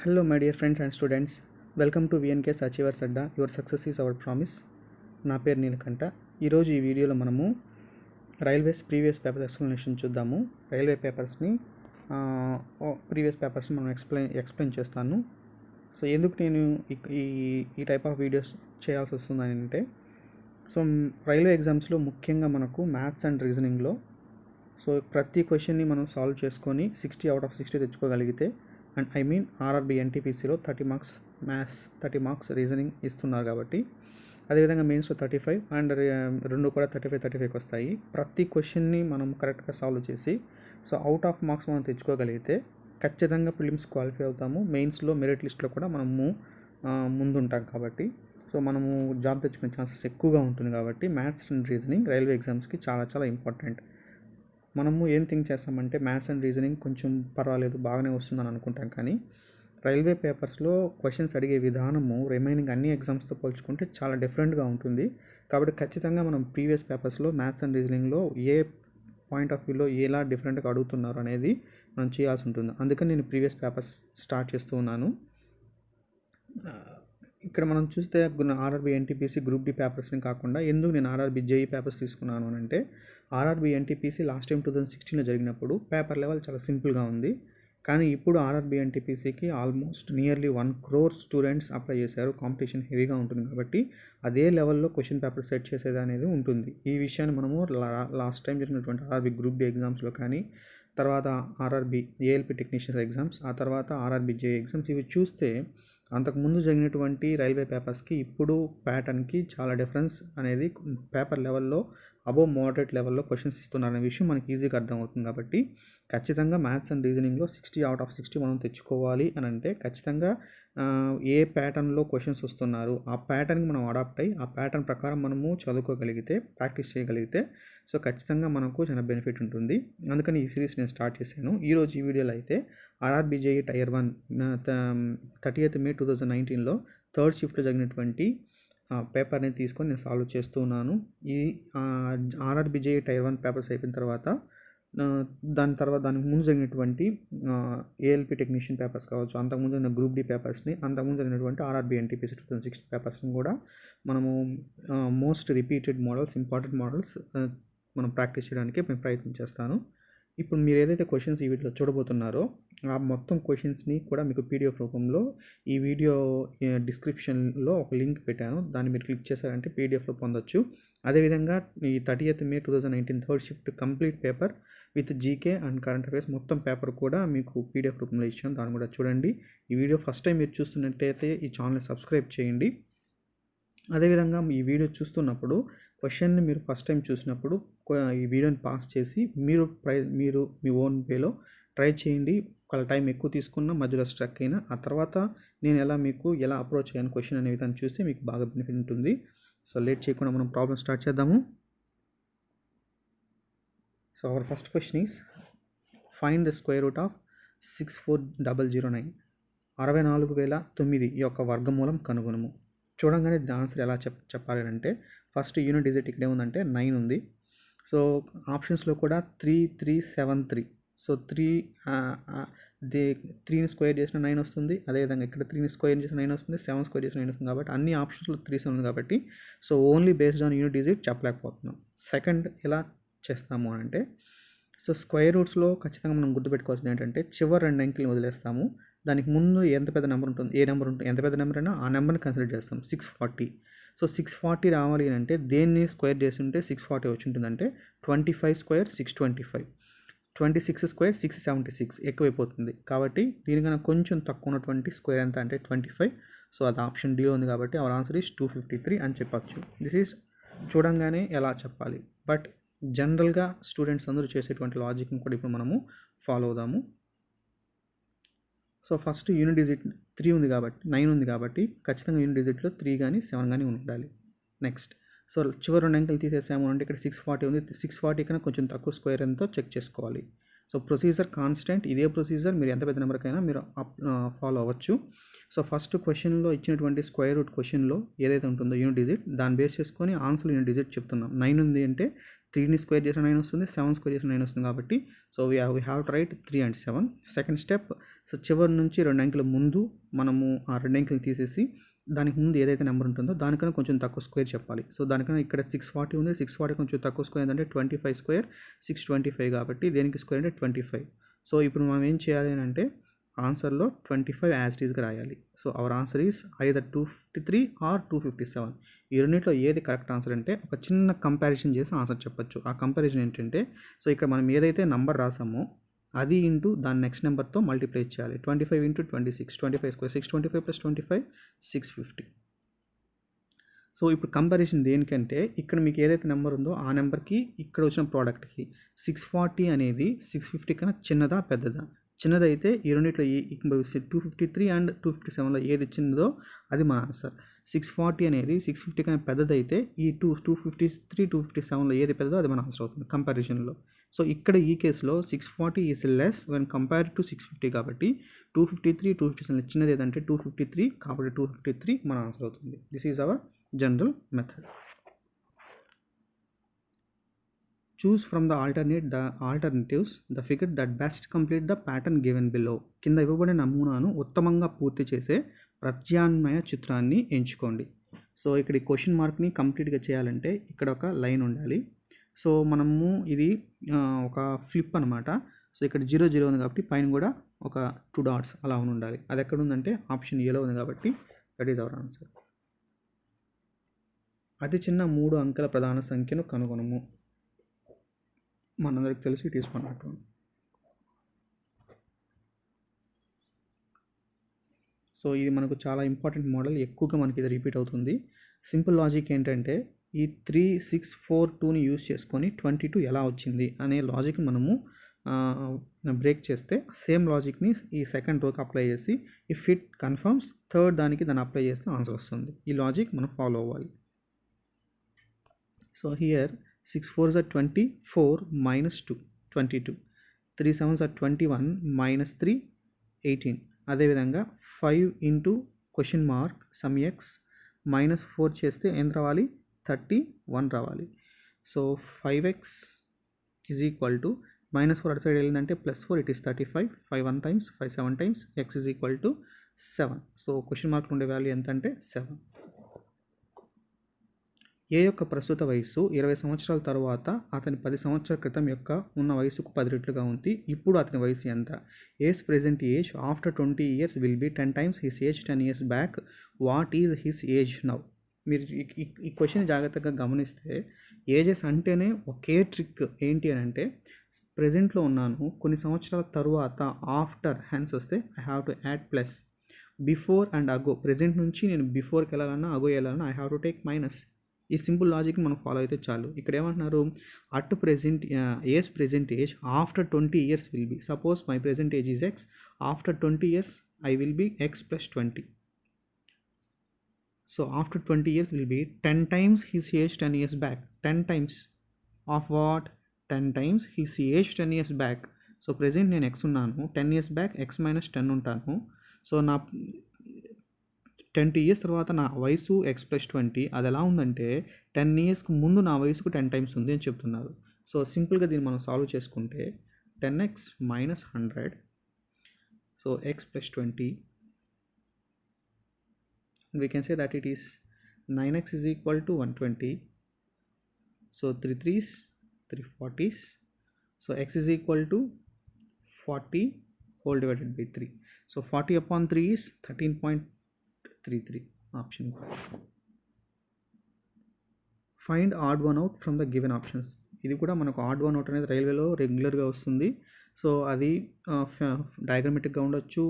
Hello, my dear friends and students. Welcome to VNK's Achievers Adda. Your success is our promise. నా పేరు నీలకంఠ. ఈరోజు ఈ వీడియోలో మనము రైల్వేస్ ప్రీవియస్ పేపర్స్ ఎక్స్ప్లెనేషన్ చూద్దాము. రైల్వే పేపర్స్ని ప్రీవియస్ పేపర్స్ని మనం ఎక్స్ప్లెయిన్ చేస్తాను. సో ఎందుకు నేను ఈ టైప్ ఆఫ్ వీడియోస్ చేయాల్సి వస్తుందని అంటే, సో రైల్వే ఎగ్జామ్స్లో ముఖ్యంగా మనకు మ్యాథ్స్ అండ్ రీజనింగ్లో సో ప్రతి క్వశ్చన్ని మనం సాల్వ్ చేసుకొని 60 out of 60 తెచ్చుకోగలిగితే, అండ్ ఆర్ఆర్బీ ఎన్టీపీసీలో 30 మార్క్స్ మ్యాథ్స్, 30 మార్క్స్ రీజనింగ్ ఇస్తున్నారు కాబట్టి, అదేవిధంగా మెయిన్స్లో 35 అండ్ రెండు కూడా 35 వస్తాయి. ప్రతి క్వశ్చన్ని మనం కరెక్ట్గా సాల్వ్ చేసి సో అవుట్ ఆఫ్ మార్క్స్ మనం తెచ్చుకోగలిగితే ఖచ్చితంగా ప్రిలిమ్స్ క్వాలిఫై అవుతాము. మెయిన్స్లో మెరిట్ లిస్ట్లో కూడా మనము ముందుంటాం కాబట్టి, సో మనము జాబ్ తెచ్చుకునే ఛాన్సెస్ ఎక్కువగా ఉంటుంది. కాబట్టి మ్యాథ్స్ అండ్ రీజనింగ్ రైల్వే ఎగ్జామ్స్కి చాలా ఇంపార్టెంట్. మనము ఏం థింక్ చేస్తామంటే మ్యాథ్స్ అండ్ రీజనింగ్ కొంచెం పర్వాలేదు, బాగానే వస్తుందని అనుకుంటాం. కానీ రైల్వే పేపర్స్లో క్వశ్చన్స్ అడిగే విధానము రిమైనింగ్ అన్ని ఎగ్జామ్స్తో పోల్చుకుంటే చాలా డిఫరెంట్గా ఉంటుంది. కాబట్టి ఖచ్చితంగా మనం ప్రీవియస్ పేపర్స్లో మ్యాథ్స్ అండ్ రీజనింగ్లో ఏ పాయింట్ ఆఫ్ వ్యూలో ఎలా డిఫరెంట్గా అడుగుతున్నారు అనేది మనం చేయాల్సి ఉంటుంది. అందుకని నేను ప్రీవియస్ పేపర్స్ స్టార్ట్ చేస్తూ ఉన్నాను. ఇక్కడ మనం చూస్తే ఆర్ఆర్బీ ఎన్టీపీసీ గ్రూప్ డి పేపర్స్ని కాకుండా ఎందుకు నేను ఆర్ఆర్బీ జేఈ పేపర్స్ తీసుకున్నాను అని అంటే, ఆర్ఆర్బీ ఎన్టీపీసీ లాస్ట్ టైం 2016లో జరిగినప్పుడు పేపర్ లెవెల్ చాలా సింపుల్గా ఉంది. కానీ ఇప్పుడు ఆర్ఆర్బీ ఎన్టీపీసీకి almost nearly 1 crore students apply చేశారు. కాంపిటీషన్ హెవీగా ఉంటుంది కాబట్టి అదే లెవెల్లో క్వశ్చన్ పేపర్ సెట్ చేసేది అనేది ఉంటుంది. ఈ విషయాన్ని మనము లాస్ట్ టైం జరిగినటువంటి ఆర్ఆర్బీ గ్రూప్ డి ఎగ్జామ్స్లో కానీ, తర్వాత ఆర్ఆర్బీ ఏఎల్పి టెక్నీషియన్స్ ఎగ్జామ్స్, ఆ తర్వాత ఆర్ఆర్బీ జేఈ ఎగ్జామ్స్, ఇవి చూస్తే అంతకుముందు జరిగినటువంటి రైల్వే పేపర్స్కి ఇప్పుడు ప్యాటర్న్కి చాలా డిఫరెన్స్ అనేది పేపర్ లెవెల్లో అబోవ్ మోడరేట్ లెవెల్లో క్వశ్చన్స్ ఇస్తున్నారనే విషయం మనకి ఈజీగా అర్థమవుతుంది. కాబట్టి ఖచ్చితంగా మ్యాథ్స్ అండ్ రీజనింగ్లో 60 out of 60 మనం తెచ్చుకోవాలి అని అంటే, ఖచ్చితంగా ఏ ప్యాటర్న్లో క్వశ్చన్స్ వస్తున్నారు ఆ ప్యాటర్న్కి మనం అడాప్ట్ అయ్యి ఆ ప్యాటర్న్ ప్రకారం మనము చదువుకోగలిగితే, ప్రాక్టీస్ చేయగలిగితే సో ఖచ్చితంగా మనకు చాలా బెనిఫిట్ ఉంటుంది. అందుకని ఈ సిరీస్ నేను స్టార్ట్ చేశాను. ఈరోజు ఈ వీడియోలో అయితే RRB JE tier 1 30th May 2019లో థర్డ్ షిఫ్ట్లో జరిగినటువంటి పేపర్ని తీసుకొని నేను సాల్వ్ చేస్తూ ఉన్నాను. ఈ ఆర్ఆర్బీ జేఈ టైర్ 1 పేపర్స్ అయిపోయిన తర్వాత దానికి ముందు జరిగినటువంటి ఏఎల్పి టెక్నీషియన్ పేపర్స్ కావచ్చు, అంతకుముందు జరిగిన గ్రూప్ డి పేపర్స్ని, అంతకుముందు జరిగినటువంటి ఆర్ఆర్బీ ఎన్టీపీసీ 2016 పేపర్స్ని కూడా మనము most repeated models, important models మనం ప్రాక్టీస్ చేయడానికి నేను ప్రయత్నం చేస్తాను. ఇప్పుడు మీరు ఏదైతే క్వశ్చన్స్ ఈ వీడియోలో చూడబోతున్నారో ఆ మొత్తం క్వశ్చన్స్ని కూడా మీకు పీడిఎఫ్ రూపంలో ఈ వీడియో డిస్క్రిప్షన్లో ఒక లింక్ పెట్టాను. దాన్ని మీరు క్లిక్ చేశారంటే పీడిఎఫ్లో పొందొచ్చు. అదేవిధంగా ఈ 30th May 2019 third shift complete paper with GK and current affairs మొత్తం పేపర్ కూడా మీకు పీడిఎఫ్ రూపంలో ఇచ్చాను. దాన్ని కూడా చూడండి. ఈ వీడియో ఫస్ట్ టైం మీరు చూస్తున్నట్టయితే ఈ ఛానల్ని సబ్స్క్రైబ్ చేయండి. అదేవిధంగా ఈ వీడియో చూస్తున్నప్పుడు క్వశ్చన్ని మీరు ఫస్ట్ టైం చూసినప్పుడు ఈ వీడియోని పాస్ చేసి మీరు మీ ఓన్ వేలో ట్రై చేయండి. ఒక టైం ఎక్కువ తీసుకున్నా, మధ్యలో స్ట్రక్ అయినా, ఆ తర్వాత నేను ఎలా అప్రోచ్ అయ్యాను క్వశ్చన్ అనే విధాన్ని చూస్తే మీకు బాగా బెనిఫిట్ ఉంటుంది. సో లేట్ చేయకుండా మనం ప్రాబ్లం స్టార్ట్ చేద్దాము. So our first question is find the square root of 64009. 64,009 యొక్క వర్గమూలం కనుగొనము. చూడంగానే దాని ఆన్సర్ ఎలా చెప్పాలి అంటే, ఫస్ట్ యూనిట్ డిజిట్ ఇక్కడ ఏముందంటే 9 ఉంది. సో ఆప్షన్స్లో కూడా 3373. సో 3ని స్క్వేర్ చేసిన 9 వస్తుంది. అదేవిధంగా ఇక్కడ 3ని స్క్వేర్ చేసిన 9 వస్తుంది, 7 స్క్వేర్ చేసిన 9 వస్తుంది. కాబట్టి అన్ని ఆప్షన్స్లో 3 ఉంది కాబట్టి so only based on unit digit చెప్పలేకపోతున్నాం. సెకండ్ ఎలా చేస్తాము అని అంటే, సో స్క్వేర్ రూట్స్లో ఖచ్చితంగా మనం గుర్తుపెట్టుకోవాల్సింది ఏంటంటే, చివరి 2 అంకెలు వదిలేస్తాము. దానికి ముందు ఎంత పెద్ద నెంబర్ ఉంటుంది, ఏ నెంబర్ ఉంటుంది, ఎంత పెద్ద నెంబర్ అయినా ఆ నెంబర్ని కన్సిడర్ చేస్తాం. 640. సో 640 రావాలి అంటే దేన్ని స్క్వేర్ చేసి ఉంటే 640 వచ్చి ఉంటుందంటే 25 స్క్వేర్ 625, 26 స్క్వేర్ 676 ఎక్కువైపోతుంది. కాబట్టి దీనికన్నా కొంచెం తక్కువ ఉన్నటువంటి స్క్వేర్ ఎంత అంటే 25. సో అది ఆప్షన్ డిలో ఉంది కాబట్టి అవర్ ఆన్సర్ ఈస్ 253 అని చెప్పచ్చు. దిస్ ఈజ్ చూడంగానే ఎలా చెప్పాలి. బట్ జనరల్గా స్టూడెంట్స్ అందరూ చేసేటువంటి లాజిక్ని కూడా ఇప్పుడు మనము ఫాలో అవుదాము. సో ఫస్ట్ యూనిట్ డిజిట్ 3 ఉంది కాబట్టి, 9 ఉంది కాబట్టి ఖచ్చితంగా యూనిట్ డిజిట్లో 3 కానీ 7 కానీ ఉండాలి. నెక్స్ట్ సో చివరి 2 అంకెలు తీసేసాము అంటే ఇక్కడ 640 ఉంది. 640 కన్నా కొంచెం తక్కువ స్క్వేర్ ఎంతో చెక్ చేసుకోవాలి. So procedure constant. ఇదే ప్రొసీజర్ మీరు ఎంత పెద్ద నెంబర్కైనా మీరు ఫాలో అవ్వచ్చు. సో ఫస్ట్ క్వశ్చన్లో ఇచ్చినటువంటి స్క్వేర్ రూట్ క్వశ్చన్లో ఏదైతే ఉంటుందో యూనిట్ డిజిట్, దాన్ని బేస్ చేసుకొని ఆన్సర్ యూనిట్ డిజిట్ చెప్తున్నాం. 9 ఉంది అంటే 3ని స్క్వేర్ చేసిన 9 వస్తుంది, 7 స్క్వేర్ చేసిన 9 వస్తుంది కాబట్టి so we have to right 3 and 7. Second step, so చివరి నుంచి 2 అంకెల ముందు మనము ఆ 2 అంకెలు తీసేసి దానికి ముందు ఏదైతే నెంబర్ ఉంటుందో దానికన్నా కొంచెం తక్కువ స్క్వేర్ చెప్పాలి. సో దానికన్నా ఇక్కడ 640 ఉంది, 640 కొంచెం తక్కువ స్క్వేర్ ఏంటంటే 25 స్క్వేర్ 625 కాబట్టి దేనికి స్క్వేర్ అంటే 25. సో ఇప్పుడు మనం ఏం చేయాలి అంటే ఆన్సర్లో 25 యాజ్ ఇట్ ఈస్గా రాయాలి. So our answer is either 253 or 257. ఈ రెండింటిలో ఏది కరెక్ట్ ఆన్సర్ అంటే ఒక చిన్న కంపారిజన్ చేసి ఆన్సర్ చెప్పొచ్చు. ఆ కంపారిజన్ ఏంటంటే సో ఇక్కడ మనం ఏదైతే నంబర్ రాసామో అది ఇంటూ దాని నెక్స్ట్ నెంబర్తో మల్టిప్లై చేయాలి. 25 ఇంటూ 26, 25 స్క్వేర్ 625 ప్లస్ 25 650. సో ఇప్పుడు కంపారిజన్ దేనికంటే ఇక్కడ మీకు ఏదైతే నెంబర్ ఉందో ఆ నెంబర్కి ఇక్కడ వచ్చిన ప్రోడక్ట్కి 640 అనేది 650 కన్నా చిన్నదా పెద్దదా? చిన్నదైతే ఈ రెండిట్లో 253 అండ్ 257లో ఏది చిన్నదో అది మన ఆన్సర్. 640 అనేది 650 కన్నా పెద్దదైతే ఈ 253 257లో ఏది పెద్దదో అది మన ఆన్సర్ అవుతుంది కంపారిజన్లో. సో ఇక్కడ ఈ కేసులో 640 is less when compared to 650 కాబట్టి 253 257 చిన్నది ఏదంటే 253 కాబట్టి 253 మన ఆన్సర్ అవుతుంది. This is our general method. Choose from the alternatives the figure that best complete the pattern given below. కింద ఇవ్వబడిన నమూనాను ఉత్తమంగా పూర్తి చేసే ప్రత్యామ్నాయ చిత్రాన్ని ఎంచుకోండి. సో ఇక్కడ ఈ క్వశ్చన్ మార్క్ని కంప్లీట్గా చేయాలంటే ఇక్కడ ఒక లైన్ ఉండాలి. సో మనము ఇది ఒక ఫ్లిప్ అనమాట. సో ఇక్కడ 0 0 ఉంది కాబట్టి పైన కూడా ఒక 2 డాట్స్ అలా ఉండాలి. అది ఎక్కడ ఉందంటే ఆప్షన్ ఏలో ఉంది కాబట్టి దట్ ఈజ్ అవర్ ఆన్సర్. అతి చిన్న 3 అంకెల ప్రధాన సంఖ్యను కనుగొనము. మనందరికి తెలిసి ఇట్ ఈస్ 101. సో ఇది మనకు చాలా ఇంపార్టెంట్ మోడల్, ఎక్కువగా మనకి ఇది రిపీట్ అవుతుంది. సింపుల్ లాజిక్ ఏంటంటే ఈ 3 6 4 2ని యూజ్ చేసుకొని 22 ఎలా వచ్చింది అనే లాజిక్ మనము బ్రేక్ చేస్తే సేమ్ లాజిక్ని ఈ సెకండ్ రోకి అప్లై చేసి ఇఫ్ ఇట్ కన్ఫర్మ్స్ థర్డ్ దానికి దాన్ని అప్లై చేస్తే ఆన్సర్ వస్తుంది. ఈ లాజిక్ మనం ఫాలో అవ్వాలి. So here 6 4s are 24 minus 2 22, 3 7s are 21 minus 3 18. అదేవిధంగా 5 into question mark some X minus 4 చేస్తే ఏం రావాలి 31 రావాలి. So 5x is equal to -4 అటు సైడ్ వెళ్ళిందంటే +4 it is 35, 5 1 times 5 7 times x is equal to 7. So question మార్క్లో ఉండే వాల్యూ ఎంత అంటే 7. ఏ యొక్క ప్రస్తుత వయస్సు 20 సంవత్సరాల తర్వాత అతని 10 సంవత్సరాల క్రితం యొక్క ఉన్న వయసుకు 10 రెట్లుగా ఉంది. ఇప్పుడు అతని వయసు ఎంత? Age present age after 20 years will be 10 times his age 10 years back. What is his age now? మీరు ఈ క్వశ్చన్ జాగ్రత్తగా గమనిస్తే ఏజెస్ అంటేనే ఒకే ట్రిక్ ఏంటి అని అంటే ప్రెజెంట్లో ఉన్నాను, కొన్ని సంవత్సరాల తర్వాత ఆఫ్టర్ హ్యాన్స్ వస్తే I have to add plus, before and అగో ప్రెజెంట్ నుంచి నేను బిఫోర్కి వెళ్ళాలన్నా అగో వెళ్ళాలన్నా I have to take minus. ఈ సింపుల్ లాజిక్ని మనం ఫాలో అయితే చాలు. ఇక్కడ ఏమంటున్నారు at present age present age after 20 years will be, suppose my present age is X, after 20 years I will B X plus 20. So after 20 years will be 10 times his age 10 years back. 10 times of what 10 times his age 10 years back. So present నేను X ఉన్నాను, 10 years back X minus 10 ఉంటాను. So నా 20 years తర్వాత నా వయసు X plus 20 అది ఎలా ఉందంటే 10 yearsకి ముందు నా వయసుకు 10 times ఉంది అని చెప్తున్నారు. సో సింపుల్గా దీన్ని మనం సాల్వ్ చేసుకుంటే 10x minus 100, so X plus 20, we can say that it is 9x is equal to 120. So 3 3s 340s. So x is equal to 40 whole divided by 3. So 40 upon 3 is 13.33. Option. Find odd one out from the given options. ఇది కూడా మనకు odd one out అనేది రైల్వేలో రెగ్యులర్గా వస్తుంది. So అది డయాగ్రమెటిక్గా ఉండొచ్చు,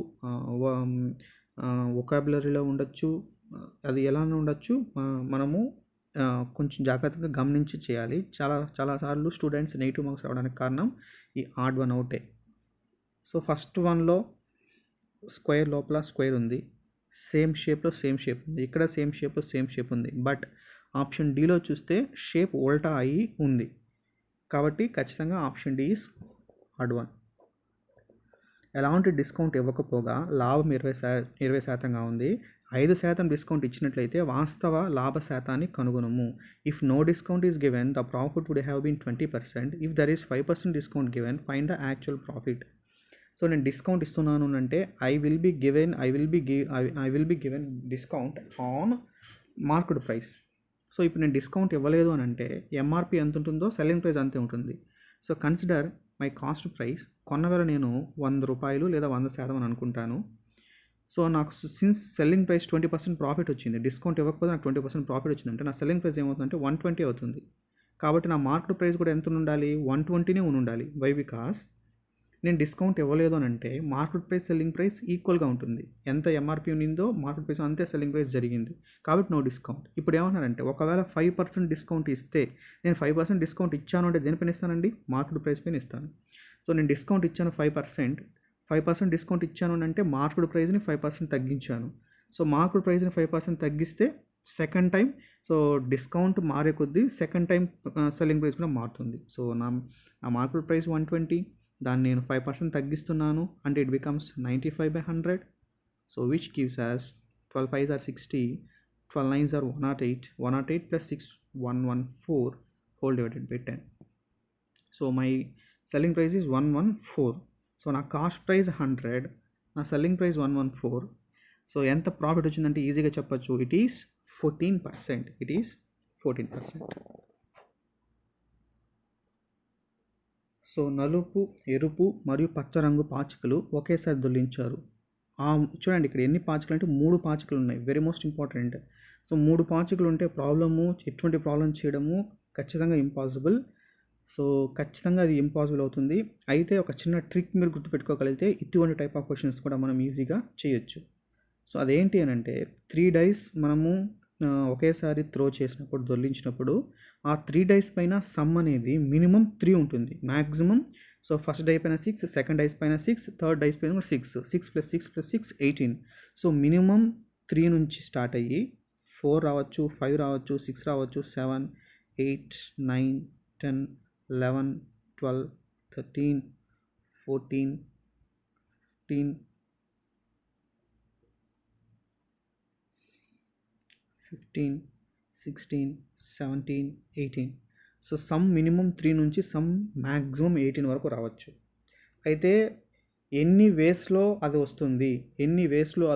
వొకాబులరీలో ఉండొచ్చు, అది ఎలా ఉండొచ్చు, మనము కొంచెం జాగ్రత్తగా గమనించి చేయాలి. చాలాసార్లు స్టూడెంట్స్ నెగిటివ్ మార్క్స్ రావడానికి కారణం ఈ ఆడ్ వన్ అవుటే. సో ఫస్ట్ వన్లో స్క్వేర్ లోపల స్క్వేర్ ఉంది, సేమ్ షేప్లో సేమ్ షేప్ ఉంది, ఇక్కడ సేమ్ షేప్లో సేమ్ షేప్ ఉంది. బట్ ఆప్షన్ డిలో చూస్తే షేప్ ఉల్టా అయ్యి ఉంది కాబట్టి ఖచ్చితంగా option D is odd one. ఎలాంటి డిస్కౌంట్ ఇవ్వకపోగా లాభం 20% ఉంది, 5% డిస్కౌంట్ ఇచ్చినట్లయితే వాస్తవ లాభ శాతాన్ని కనుగొనము. If no discount is given the profit would have been 20%. If there is 5% discount given find the actual profit. So నేను డిస్కౌంట్ ఇస్తున్నాను అంటే I will be given discount on market price. So ఇప్పుడు నేను డిస్కౌంట్ ఇవ్వలేదు అని అంటే MRP ఎంత ఉంటుందో సెల్లింగ్ ప్రైస్ అంతే ఉంటుంది. So consider my cast price. కొన్న వేళ నేను 100 రూపాయలు లేదా 100% అని అనుకుంటాను. సో నాకు సిన్స్ సెల్లింగ్ ప్రైస్ 20% ప్రాఫిట్ వచ్చింది, డిస్కౌంట్ ఇవ్వకపోతే నాకు 20% ప్రాఫిట్ వచ్చిందంటే నా సెల్లింగ్ ప్రైస్ ఏమవుతుందంటే 120 అవుతుంది. కాబట్టి నా మార్కెట్ ప్రైస్ కూడా ఎంత ఉండాలి, 120నే ఉండాలి. వై? బికాస్ నేను డిస్కౌంట్ ఇవ్వలేదు అని అంటే మార్కెట్ ప్రైస్ సెల్లింగ్ ప్రైస్ ఈక్వల్గా ఉంటుంది. ఎంత ఎంఆర్పి ఉండిందో మార్కెట్ ప్రైస్ అంతే సెల్లింగ్ ప్రైస్ జరిగింది. కాబట్టి నో డిస్కౌంట్. ఇప్పుడు ఏమన్నారంటే ఒకవేళ 5% డిస్కౌంట్ ఇస్తే, నేను 5% డిస్కౌంట్ ఇచ్చాను అంటే దేనిపైన ఇస్తానండి, మార్కెట్ ప్రైస్ పైన ఇస్తాను. సో నేను డిస్కౌంట్ ఇచ్చాను 5% డిస్కౌంట్ ఇచ్చాను అంటే మార్కెట్ ప్రైస్ని 5% తగ్గించాను. సో మార్కెట్ ప్రైస్ని 5% తగ్గిస్తే సెకండ్ టైం సో డిస్కౌంట్ మారే కొద్దీ సెకండ్ టైం సెల్లింగ్ ప్రైస్ కూడా మారుతుంది. సో నా మార్కెట్ ప్రైస్ 120, దాన్ని నేను 5% తగ్గిస్తున్నాను అంటే it becomes 95/100. So which gives us 12 5s are 60, 12 9s are 108, 108 plus 6 114 whole divided by 10. So my selling price is 114. So నా కాస్ట్ ప్రైస్ 100, నా సెల్లింగ్ ప్రైస్ 114. సో ఎంత ప్రాఫిట్ వచ్చిందంటే ఈజీగా చెప్పచ్చు, it is 14%. It is 14%. So నలుపు, ఎరుపు మరియు పచ్చ రంగు పాచికలు ఒకేసారి దొర్లించారు. చూడండి ఇక్కడ ఎన్ని పాచికలు అంటే 3 పాచికలు ఉన్నాయి. Very most important. సో 3 పాచికలు ఉంటే ప్రాబ్లము, ఎటువంటి ప్రాబ్లం చేయడము ఖచ్చితంగా ఇంపాసిబుల్. సో ఖచ్చితంగా అది ఇంపాసిబుల్ అవుతుంది. అయితే ఒక చిన్న ట్రిక్ మీరు గుర్తుపెట్టుకోగలిగితే ఇటువంటి టైప్ ఆఫ్ క్వశ్చన్స్ కూడా మనం ఈజీగా చేయొచ్చు. సో అదేంటి అని అంటే 3 డైస్ మనము ఒకేసారి త్రో చేసినప్పుడు, దొర్లించినప్పుడు ఆ 3 డైస్ పైన సమ్ అనేది మినిమం 3 ఉంటుంది మ్యాక్సిమం. సో ఫస్ట్ డై పైన 6, సెకండ్ డైస్ పైన 6, థర్డ్ డైస్ పైన 6, 6 + 6 + 6 18. సో మినిమం 3 నుంచి స్టార్ట్ అయ్యి 4 రావచ్చు, 5 రావచ్చు, 6 రావచ్చు, 7 8 9 10 11 12 13 14 15 15 16 17 18. సో సమ్ మినిమం 3 నుంచి సమ్ మ్యాక్సిమం 18 వరకు రావచ్చు. అయితే ఎన్ని వేస్లో అది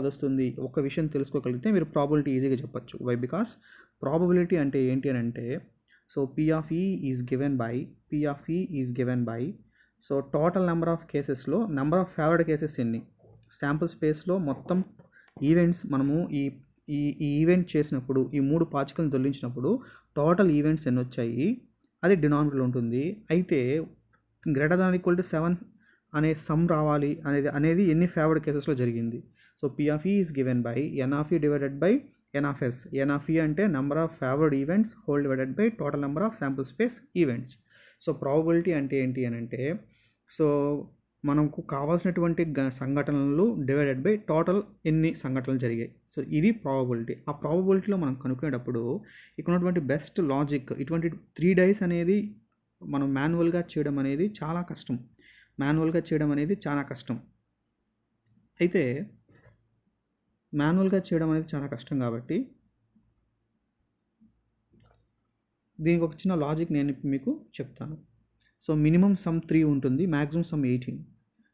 వస్తుంది, ఒక విషయం తెలుసుకోగలిగితే మీరు ప్రాబబిలిటీ ఈజీగా చెప్పచ్చు. వై? బికాస్ ప్రాబబిలిటీ అంటే ఏంటి అని అంటే so P of E is given by so total number of కేసెస్లో నెంబర్ ఆఫ్ ఫేవర్డ్ కేసెస్ ఎన్ని, శాంపుల్ స్పేస్లో మొత్తం ఈవెంట్స్ మనము ఈ ఈవెంట్ చేసినప్పుడు, ఈ 3 పాచికలను దొర్లించినప్పుడు టోటల్ ఈవెంట్స్ ఎన్ని వచ్చాయి అది డినామినేటర్లో ఉంటుంది. అయితే గ్రేటర్ దాన్ ఈక్వల్ టు 7 అనే సమ్ రావాలి అనేది ఎన్ని ఫేవర్డ్ కేసెస్లో జరిగింది. So P of E is given by N of E divided by N of S. N of E అంటే number of favoured events whole divided by total number of sample space events. So probability అంటే ఏంటి అని అంటే so మనకు కావాల్సినటువంటి సంఘటనలు divided by total ఎన్ని సంఘటనలు జరిగాయి. సో ఇది ప్రాబబిలిటీ. ఆ ప్రాబబిలిటీలో మనం కనుక్కునేటప్పుడు ఇక్కడ ఉన్నటువంటి బెస్ట్ లాజిక్, ఇటువంటి 3 డైస్ అనేది మనం మాన్యువల్గా చేయడం అనేది చాలా కష్టం. అయితే మాన్యువల్గా చేయడం అనేది చాలా కష్టం కాబట్టి దీనికి ఒక చిన్న లాజిక్ నేను మీకు చెప్తాను. సో మినిమం సమ్ 3 ఉంటుంది, మ్యాక్సిమం సమ్ 18.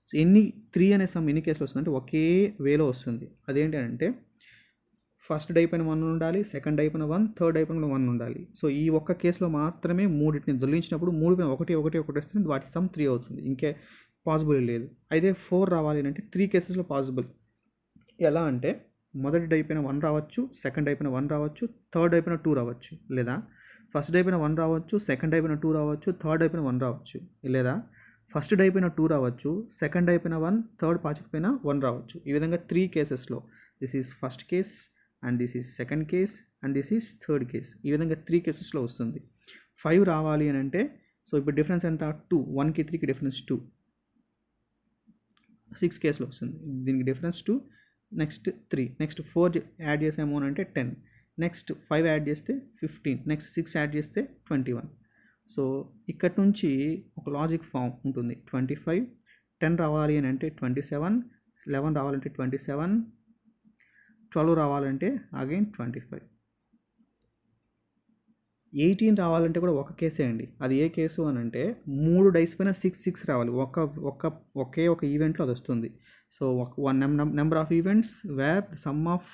సో 3 అనే సమ్ ఎన్ని కేసులు వస్తుంది అంటే ఒకే వేలో వస్తుంది. అదేంటి అంటే ఫస్ట్ డై పైన 1 ఉండాలి, సెకండ్ డై పైన 1, థర్డ్ డై పైన 1 ఉండాలి. సో ఈ ఒక్క కేసులో మాత్రమే 3ని దొర్లించినప్పుడు 3 పైన 1 వస్తే వాటి సమ్ 3 అవుతుంది. ఇంకే పాసిబుల్ లేదు. అయితే 4 రావాలి అంటే 3 కేసెస్లో పాసిబుల్. ఎలా అంటే మొదటి డై పైన 1 రావచ్చు, సెకండ్ డై పైన 1 రావచ్చు, థర్డ్ డై పైన 2 రావచ్చు, లేదా ఫస్ట్ డై పైన 1 రావచ్చు, సెకండ్ డై పైన 2 రావచ్చు, థర్డ్ డై పైన 1 రావచ్చు, లేదా ఫస్ట్ డై పైన 2 రావచ్చు, సెకండ్ డై పైన 1, థర్డ్ పాచిక పైన 1 రావచ్చు. ఈ విధంగా 3 కేసెస్లో this is first case and this is second case and this is third case. ఈ విధంగా 3 కేసెస్లో వస్తుంది. 5 రావాలి అని అంటే సో ఇప్పుడు డిఫరెన్స్ ఎంత, 2, 1కి 3కి డిఫరెన్స్ 2, 6 కేసులో వస్తుంది. దీనికి డిఫరెన్స్ 2, నెక్స్ట్ 3, నెక్స్ట్ 4 యాడ్ చేసాము అని అంటే 10, నెక్స్ట్ 5 యాడ్ చేస్తే 15, నెక్స్ట్ 6 యాడ్ చేస్తే 21. సో ఇక్కడ నుంచి ఒక లాజిక్ ఫామ్ ఉంటుంది. 25, 10 రావాలి అని అంటే 27, 11 రావాలంటే 27, 12 రావాలంటే అగైన్ 25. 18 రావాలంటే కూడా ఒక కేసే అండి. అది ఏ కేసు అని అంటే 3 డైస్ పైన 6 రావాలి. ఒకే ఒక ఈవెంట్లో అది వస్తుంది. So one number of events where sum of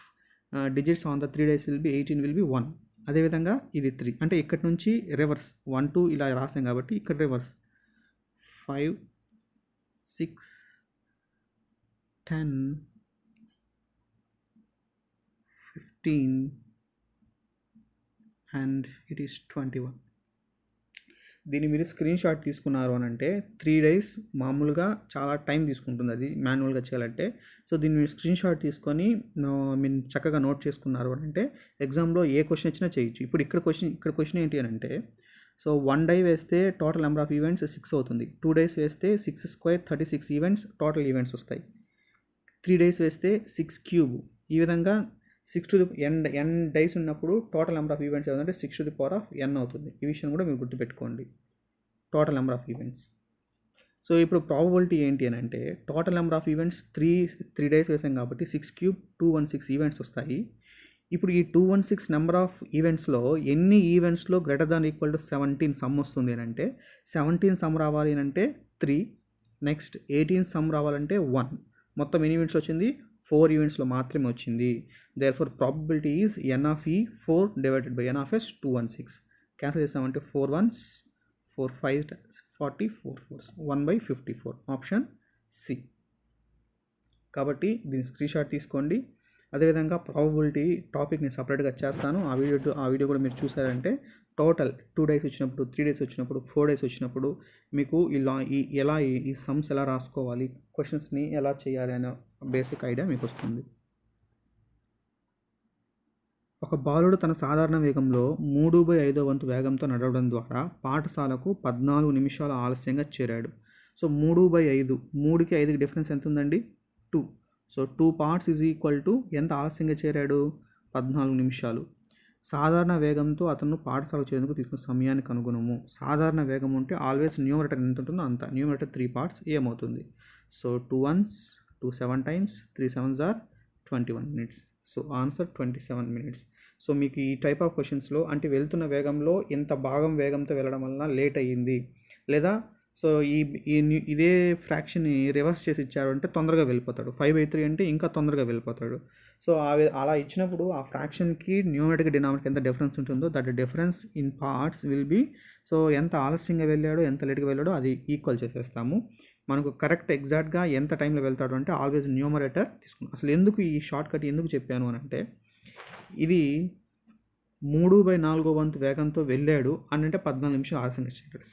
digits on the 3 dice will be 18 will be 1. అదేవిధంగా ఇది 3 అంటే ఇక్కడ నుంచి రివర్స్ 1 2 ఇలా రాసాం కాబట్టి ఇక్కడ రివర్స్ 5 6 10 15 అండ్ ఇట్ ఈస్ 21. దీన్ని మీరు స్క్రీన్ షాట్ తీసుకున్నారు అని అంటే 3 డేస్ మామూలుగా చాలా టైం తీసుకుంటుంది అది మాన్యువల్గా చేయాలంటే. సో దీన్ని మీరు స్క్రీన్ షాట్ తీసుకొని మీరు చక్కగా నోట్ చేసుకున్నారు అని అంటే ఎగ్జామ్లో ఏ క్వశ్చన్ వచ్చినా చేయొచ్చు. ఇప్పుడు ఇక్కడ క్వశ్చన్ ఏంటి అని అంటే సో 1 డే వేస్తే టోటల్ నెంబర్ ఆఫ్ ఈవెంట్స్ 6 అవుతుంది. 2 డేస్ వేస్తే 6 స్క్వేర్ 36 ఈవెంట్స్ టోటల్ ఈవెంట్స్ వస్తాయి. 3 డేస్ వేస్తే 6 క్యూబ్. ఈ విధంగా 6 to the n డైస్ ఉన్నప్పుడు టోటల్ నెంబర్ ఆఫ్ ఈవెంట్స్ ఏదంటే 6 to the power of n అవుతుంది. ఈ విషయం కూడా మీరు గుర్తుపెట్టుకోండి, total number of events. So ఇప్పుడు ప్రాబబిలిటీ ఏంటి అని అంటే total number of events 3 days వేసాం కాబట్టి 6 క్యూబ్ 216 ఈవెంట్స్ వస్తాయి. ఇప్పుడు ఈ 216 నెంబర్ ఆఫ్ ఈవెంట్స్లో ఎన్ని ఈవెంట్స్లో greater than equal to 17 sum వస్తుంది అని అంటే 17 సమ్ రావాలి అని అంటే 3, నెక్స్ట్ 18 సమ్ రావాలంటే 1. మొత్తం ఎన్ని ఈవెంట్స్ వచ్చింది? 4 ఈవెంట్స్లో మాత్రమే వచ్చింది. Therefore probability is n of e 4 divided by n of s 216. Cancel చేసామంటే 4 1s 4 5 40 4 4s 1/54 ఆప్షన్ సి. కాబట్టి దీని స్క్రీన్ షాట్ తీసుకోండి. అదేవిధంగా ప్రాబబిలిటీ టాపిక్ నేను సపరేట్గా చేస్తాను. ఆ వీడియో కూడా మీరు చూసారంటే టోటల్ 2 డేస్ వచ్చినప్పుడు 3 డేస్ వచ్చినప్పుడు 4 డేస్ వచ్చినప్పుడు మీకు ఈ సమ్స్ ఎలా రాసుకోవాలి, క్వశ్చన్స్ని ఎలా చేయాలి అనే బేసిక్ ఐడియా మీకు వస్తుంది. ఒక బాలుడు తన సాధారణ వేగంలో 3/5 వంతు వేగంతో నడవడం ద్వారా పాఠశాలకు 14 నిమిషాల ఆలస్యంగా చేరాడు. సో 3/5, 3కి 5కి డిఫరెన్స్ ఎంత ఉందండి? 2. So 2 parts is equal to ఎంత ఆలస్యంగా చేరాడు? 14 నిమిషాలు. సాధారణ వేగంతో అతను పాఠశాలకు చేరేందుకు తీసుకున్న సమయాన్ని కనుగొనము. సాధారణ వేగం ఉంటే ఆల్వేస్ న్యూమరేటర్ ఎంత ఉంటుందో అంత. న్యూమరేటర్ 3 parts ఏమవుతుంది? So 2 1s 2 7 times 3 7s are 21 minutes. So answer 27 minutes. So మీకు ఈ టైప్ ఆఫ్ క్వశ్చన్స్లో అంటే వెళ్తున్న వేగంలో ఇంత భాగం వేగంతో వెళ్ళడం వలన లేట్ అయ్యింది, లేదా సో ఇదే ఫ్రాక్షన్ని రివర్స్ చేసి ఇచ్చారు అంటే తొందరగా వెళ్ళిపోతాడు. 5/3 అంటే ఇంకా తొందరగా వెళ్ళిపోతాడు. సో అలా ఇచ్చినప్పుడు ఆ ఫ్రాక్షన్కి న్యూమరేటర్ డినామినేటర్ ఎంత డిఫరెన్స్ ఉంటుందో that difference in parts will be so ఎంత ఆలస్యంగా వెళ్ళాడో ఎంత లేట్గా వెళ్ళాడో అది ఈక్వల్ చేసేస్తాము. మనకు కరెక్ట్ ఎగ్జాక్ట్గా ఎంత టైంలో వెళ్తాడు అంటే ఆల్వేస్ న్యూమరేటర్ తీసుకున్నాం. అసలు ఎందుకు ఈ షార్ట్ కట్ ఎందుకు చెప్పాను అని అంటే ఇది 3/4 వంతు వేగంతో వెళ్ళాడు అని అంటే 14 నిమిషాలు ఆలస్యంగా చేశాడు.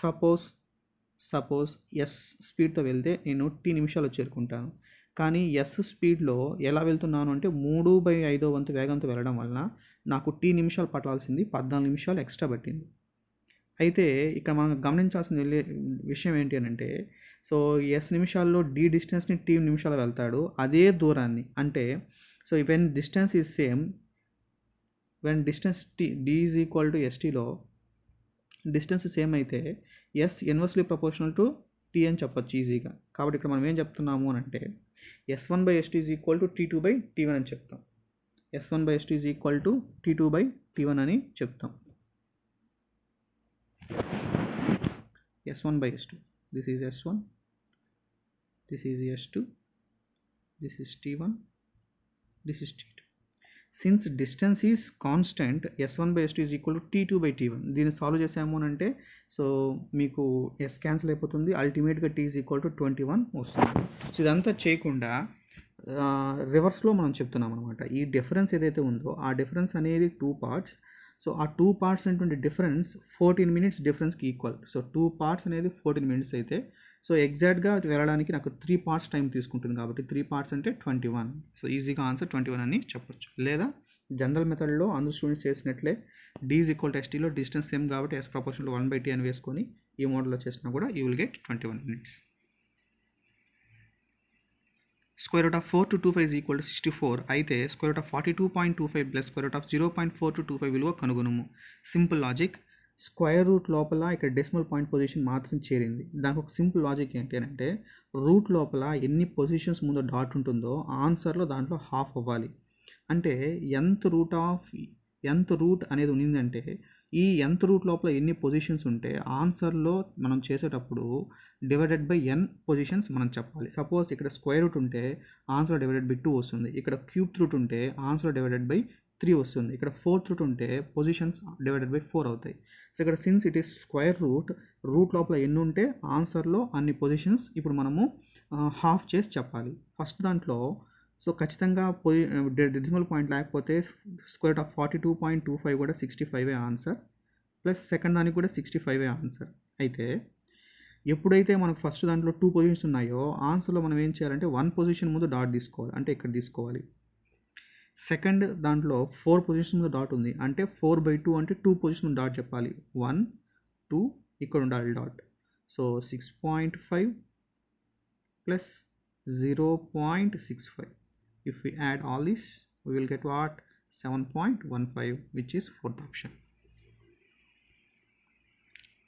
సపోజ్ ఎస్ స్పీడ్తో వెళ్తే నేను టీ నిమిషాలు చేరుకుంటాను. కానీ ఎస్ స్పీడ్లో ఎలా వెళ్తున్నాను అంటే 3/5 వంతు వేగంతో వెళ్ళడం వలన నాకు టీ నిమిషాలు పట్టాల్సింది 14 నిమిషాలు ఎక్స్ట్రా పట్టింది. అయితే ఇక్కడ మనం గమనించాల్సిన విషయం ఏంటి అని అంటే సో ఎస్ నిమిషాల్లో డి డిస్టెన్స్ని టీ నిమిషాలు వెళ్తాడు. అదే దూరాన్ని అంటే so when distance is same, when distance D is equal to ఎస్టీలో డిస్టెన్స్ సేమ్ అయితే S inversely proportional to T అని చెప్పొచ్చు ఈజీగా. కాబట్టి ఇక్కడ మనం ఏం చెప్తున్నాము అని అంటే S1/S2 is equal to T2/T1 అని చెప్తాం. S1/S2 is equal to T2/T1 అని చెప్తాం. S1/S2, this is S1, this is S2, this is T1, this is T2. Since distance is constant, S1/S2 is equal to T2/T1. దీన్ని solve చేసాము అని అంటే so మీకు S cancel అయిపోతుంది, అల్టిమేట్గా T is equal to 21 వస్తుంది. సో ఇదంతా చేయకుండా రివర్స్లో మనం చెప్తున్నాం అనమాట. ఈ డిఫరెన్స్ ఏదైతే ఉందో ఆ డిఫరెన్స్ అనేది 2 parts. సో ఆ 2 parts అనేటువంటి డిఫరెన్స్ 14 minutes డిఫరెన్స్కి ఈక్వల్. సో 2 parts అనేది 14 minutes అయితే సో ఎగ్జాక్ట్గా వెళ్ళడానికి నాకు 3 parts టైం తీసుకుంటుంది కాబట్టి 3 parts అంటే 21. సో ఈజీగా ఆన్సర్ 21 అని చెప్పొచ్చు. లేదా జనరల్ మెథడ్లో అందరూ స్టూడెంట్స్ చేసినట్లే D is equal to ST లో డిస్టెన్స్ సేమ్ కాబట్టి S ప్రపోర్షనల్ 1/T అని వేసుకొని ఈ మోడల్లో చేసినా కూడా you will get 21 minutes. Square root of 4 to 25 is equal to 64 అయితే square root of 42.25 plus square root of 0.4 to 25 విలువ కనుగొనము. Simple logic. స్క్వేర్ రూట్ లోపల ఇక్కడ డెసిమల్ పాయింట్ పొజిషన్ మాత్రం చేరింది. దానికి ఒక సింపుల్ లాజిక్ ఏంటి అని అంటే రూట్ లోపల ఎన్ని పొజిషన్స్ ముందు డాట్ ఉంటుందో ఆన్సర్లో దాంట్లో హాఫ్ అవ్వాలి. అంటే nth రూట్ అనేది ఉన్నిందంటే ఈ nth రూట్ లోపల ఎన్ని పొజిషన్స్ ఉంటే ఆన్సర్లో మనం చేసేటప్పుడు డివైడెడ్ బై n పొజిషన్స్ మనం చెప్పాలి. సపోజ్ ఇక్కడ స్క్వేర్ రూట్ ఉంటే ఆన్సర్ డివైడెడ్ బై 2 వస్తుంది. ఇక్కడ క్యూబ్ రూట్ ఉంటే ఆన్సర్ డివైడెడ్ బై 3 వస్తుంది. ఇక్కడ ఫోర్త్ రూట్ ఉంటే పొజిషన్స్ డివైడెడ్ బై 4 అవుతాయి. సో ఇక్కడ since it is square root లోపల ఎన్ని ఉంటే ఆన్సర్లో అన్ని పొజిషన్స్ ఇప్పుడు మనము హాఫ్ చేసి చెప్పాలి. ఫస్ట్ దాంట్లో సో ఖచ్చితంగా డెసిమల్ పాయింట్ లేకపోతే స్క్వేర్ రూట్ ఆఫ్ 42.25 కూడా 65 ఆన్సర్, ప్లస్ సెకండ్ దానికి కూడా 65 ఆన్సర్. అయితే ఎప్పుడైతే మనకు ఫస్ట్ దాంట్లో 2 పొజిషన్స్ ఉన్నాయో ఆన్సర్లో మనం ఏం చేయాలంటే 1 పొజిషన్ ముందు డాట్ తీసుకోవాలి, అంటే ఇక్కడ తీసుకోవాలి. సెకండ్ దాంట్లో 4 పొజిషన్స్ ముందు డాట్ ఉంది, అంటే 4/2 అంటే 2 పొజిషన్ డాట్ చెప్పాలి. 1 2 ఇక్కడ ఉండాలి dot. So 6.5 plus 0.65. If we add all this, we will get what? 7.15, which is fourth option.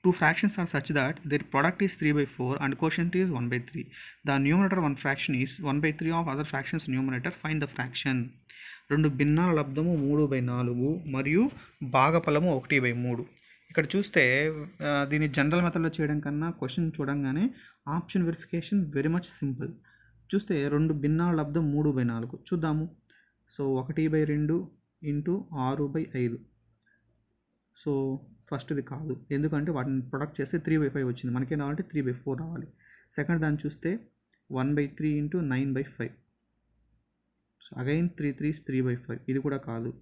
Two fractions are such that their product is 3/4 and quotient is 1/3. The numerator one fraction is 1/3 of other fractions numerator. Find the fraction. రెండు భిన్నాల లబ్ధము 3/4 మరియు భాగఫలము 1/3. ఇక్కడ చూస్తే దీన్ని general మెథడ్లో చేయడం కన్నా question చూడంగానే option verification very much simple. చూస్తే రెండు భిన్నాల లబ్ధం 3/4 చూద్దాము. So 1/2 into 6/5. సో ఫస్ట్ది కాదు, ఎందుకంటే వాటిని ప్రొడక్ట్ చేస్తే 3/5 వచ్చింది. మనకేం రావాలంటే 3/4 రావాలి. సెకండ్ దాన్ని చూస్తే 1/3 ఇంటూ 9/5. సో అగైన్ 3 3 3/5, ఇది కూడా కాదు.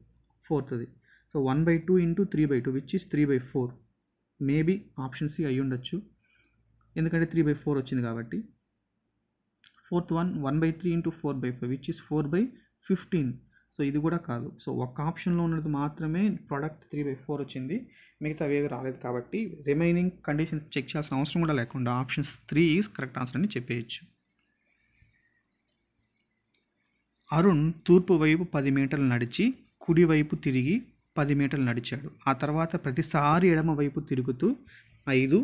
ఫోర్త్ది so 1/2 into 3/2 which is 3/4. Maybe option C అయ్యి ఉండొచ్చు, ఎందుకంటే 3/4 వచ్చింది కాబట్టి. Fourth 1/3 into 4/5 which is 4/15. So ఇది కూడా కాదు. సో ఒక ఆప్షన్లో ఉన్నది మాత్రమే ప్రోడక్ట్ 3/4 వచ్చింది, మిగతా అవేవి రాలేదు. కాబట్టి రిమైనింగ్ కండిషన్స్ చెక్ చేయాల్సిన అవసరం కూడా లేకుండా ఆప్షన్స్ 3 ఈజ్ కరెక్ట్ ఆన్సర్ అని చెప్పేయచ్చు. అరుణ్ తూర్పు వైపు 10 మీటర్లు నడిచి కుడివైపు తిరిగి 10 మీటర్లు నడిచాడు. ఆ తర్వాత ప్రతిసారి ఎడమ వైపు తిరుగుతూ 5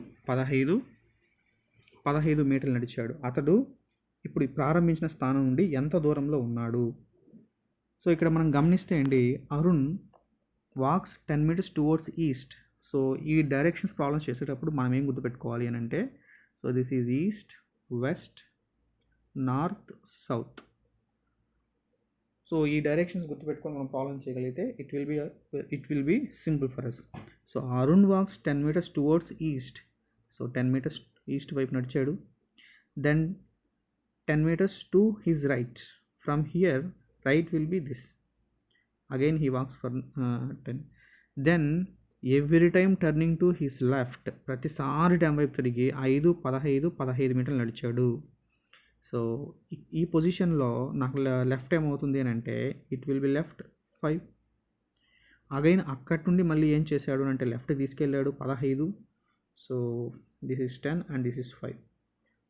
15 మీటర్లు నడిచాడు. అతడు ఇప్పుడు ప్రారంభించిన స్థానం నుండి ఎంత దూరంలో ఉన్నాడు? సో ఇక్కడ మనం గమనిస్తే అండి, Arun walks 10 metres towards east. So ఈ డైరెక్షన్స్ ప్రాబ్లమ్స్ చేసేటప్పుడు మనం ఏం గుర్తుపెట్టుకోవాలి అని అంటే, so this is east, west, north, south. So ఈ డైరెక్షన్స్ గుర్తుపెట్టుకొని మనం ప్రాబ్లమ్ చేయగలిగితే it will be simple for us. So Arun walks 10 metres towards east. So 10 metres east వైపు నడిచాడు. Then 10 meters to his right. From here, right will be this. Again he walks for 10. Then every time turning to his left, ప్రతిసారి time వైపు తిరిగి 5 15 మీటర్లు నడిచాడు. So ఈ పొజిషన్లో నాకు లెఫ్ట్ ఏమవుతుంది అని అంటే it will be left 5. Again అక్కడి నుండి మళ్ళీ ఏం చేశాడు అంటే లెఫ్ట్ తీసుకెళ్ళాడు 15. So this is 10 and this is 5.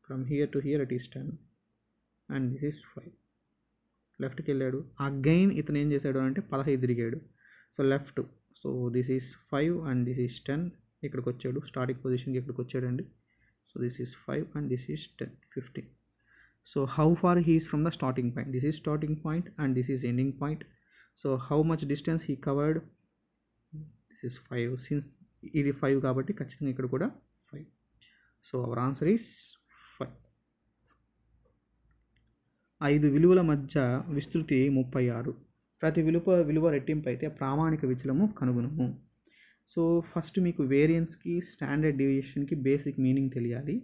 From here to hear it is 10 and this is 5. లెఫ్ట్కి వెళ్ళాడు. అగైన్ ఇతను ఏం చేశాడు అంటే 15 తిరిగాడు. So left. So this is 5 and this is 10. ఇక్కడికి వచ్చాడు, స్టార్టింగ్ పొజిషన్కి ఇక్కడికి వచ్చాడండి. So this is 5 and this is 10 15. So how far he is from the starting point? This is starting point and this is ending point. So how much distance he covered? This is 5. Since ఇది 5 కాబట్టి ఖచ్చితంగా ఇక్కడ కూడా 5. So our answer is 5. 5 విలువల మధ్య విస్తృతి 36. ప్రతి విలువ రెట్టింపు అయితే ప్రామాణిక విచలము కనుగొనము. సో ఫస్ట్ మీకు వేరియన్స్కి స్టాండర్డ్ డీవియేషన్కి బేసిక్ మీనింగ్ తెలియాలి.